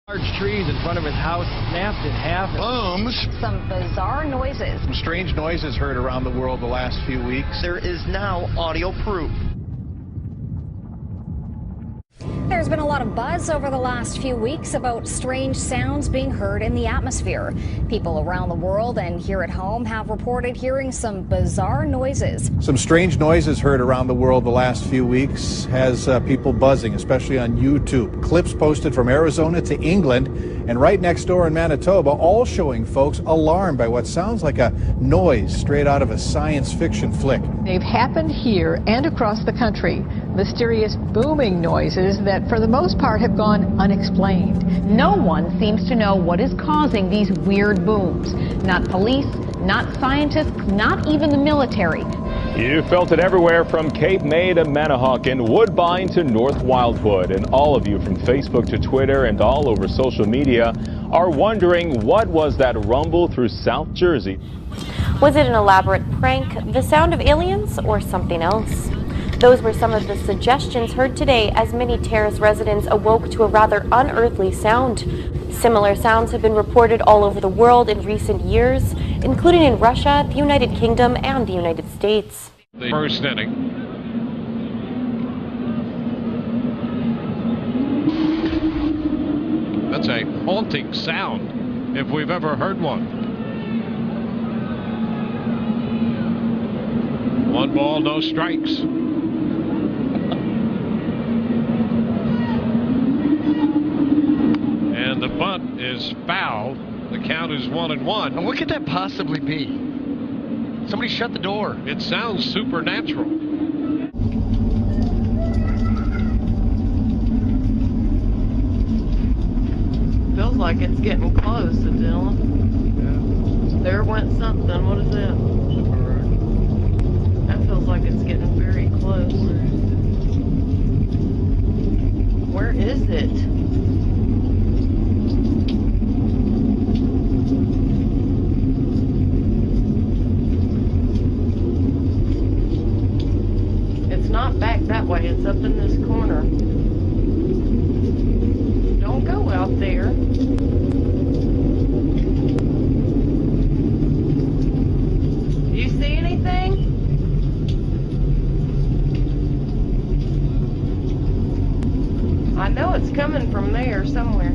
Large trees in front of his house snapped in half. Booms. Some bizarre noises. Some strange noises heard around the world the last few weeks. There is now audio proof. There's been a lot of buzz over the last few weeks about strange sounds being heard in the atmosphere. People around the world and here at home have reported hearing some bizarre noises. Some strange noises heard around the world the last few weeks has people buzzing, especially on YouTube. Clips posted from Arizona to England and right next door in Manitoba, all showing folks alarmed by what sounds like a noise straight out of a science fiction flick. They've happened here and across the country. Mysterious booming noises that for the most part have gone unexplained. No one seems to know what is causing these weird booms. Not police, not scientists, not even the military. You felt it everywhere from Cape May to Manahawkin, Woodbine to North Wildwood. And all of you from Facebook to Twitter and all over social media are wondering, what was that rumble through South Jersey? Was it an elaborate prank, the sound of aliens, or something else? Those were some of the suggestions heard today as many terrace residents awoke to a rather unearthly sound. Similar sounds have been reported all over the world in recent years, including in Russia, the United Kingdom, and the United States. The first inning. That's a haunting sound, if we've ever heard one. 1 ball, no strikes. And the bunt is foul. The count is 1-1. Now what could that possibly be? Somebody shut the door. It sounds supernatural. Feels like it's getting close, Dylan. Yeah. There went something. What is that? That feels like it's getting very close. Where is it? It's not back that way. It's up in this corner. Don't go out there. Do you see anything? I know it's coming from there somewhere.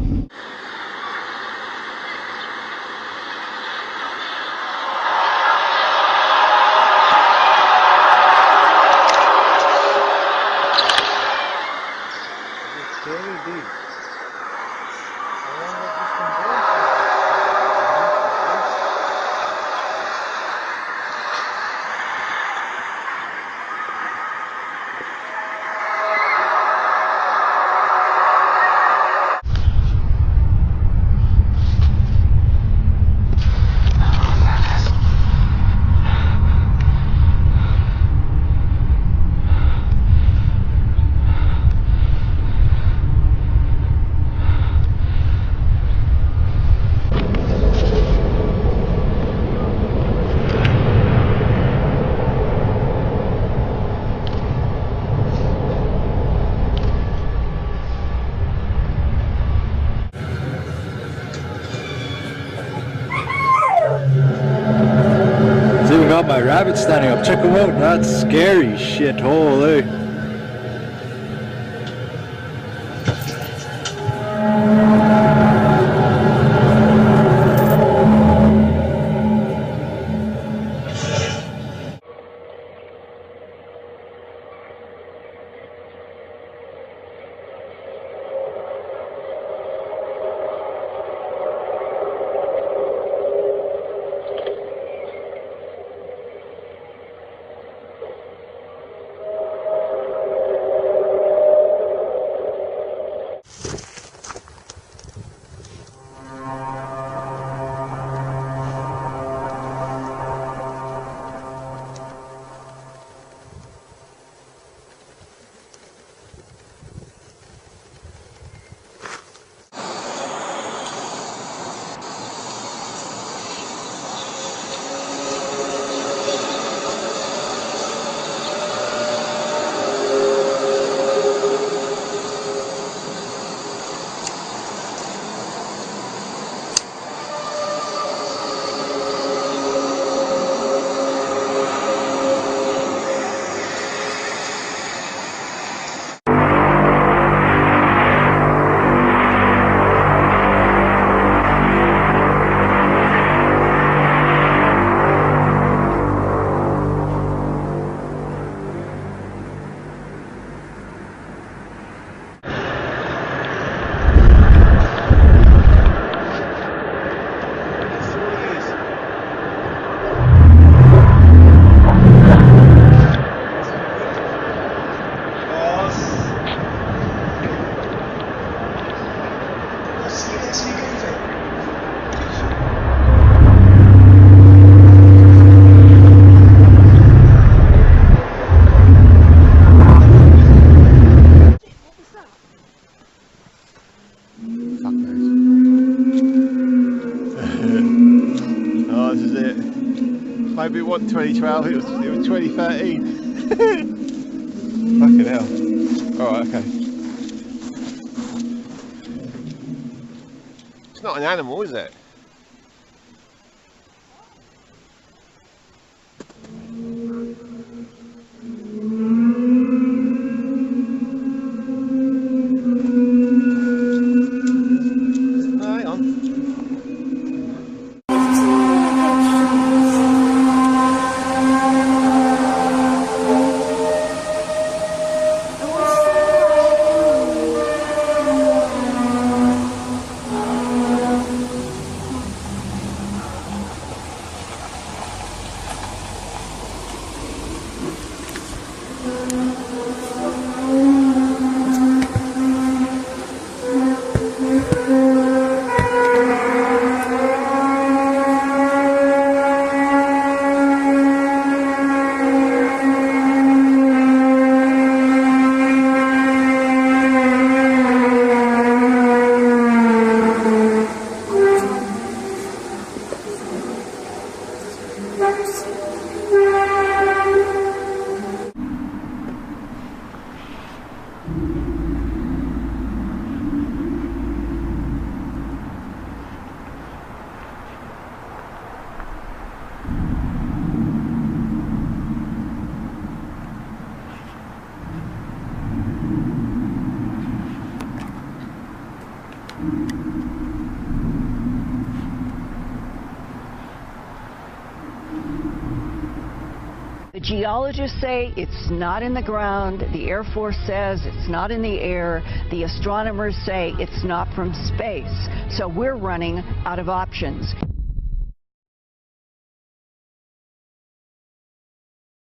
Got my rabbit standing up. Check them out. That's scary shit. Holy. Oh, this is it. Maybe it wasn't 2012, it was 2013. Fucking hell. Alright, okay. It's not an animal, is it? Hang on. The geologists say it's not in the ground. The Air Force says it's not in the air. The astronomers say it's not from space. So we're running out of options.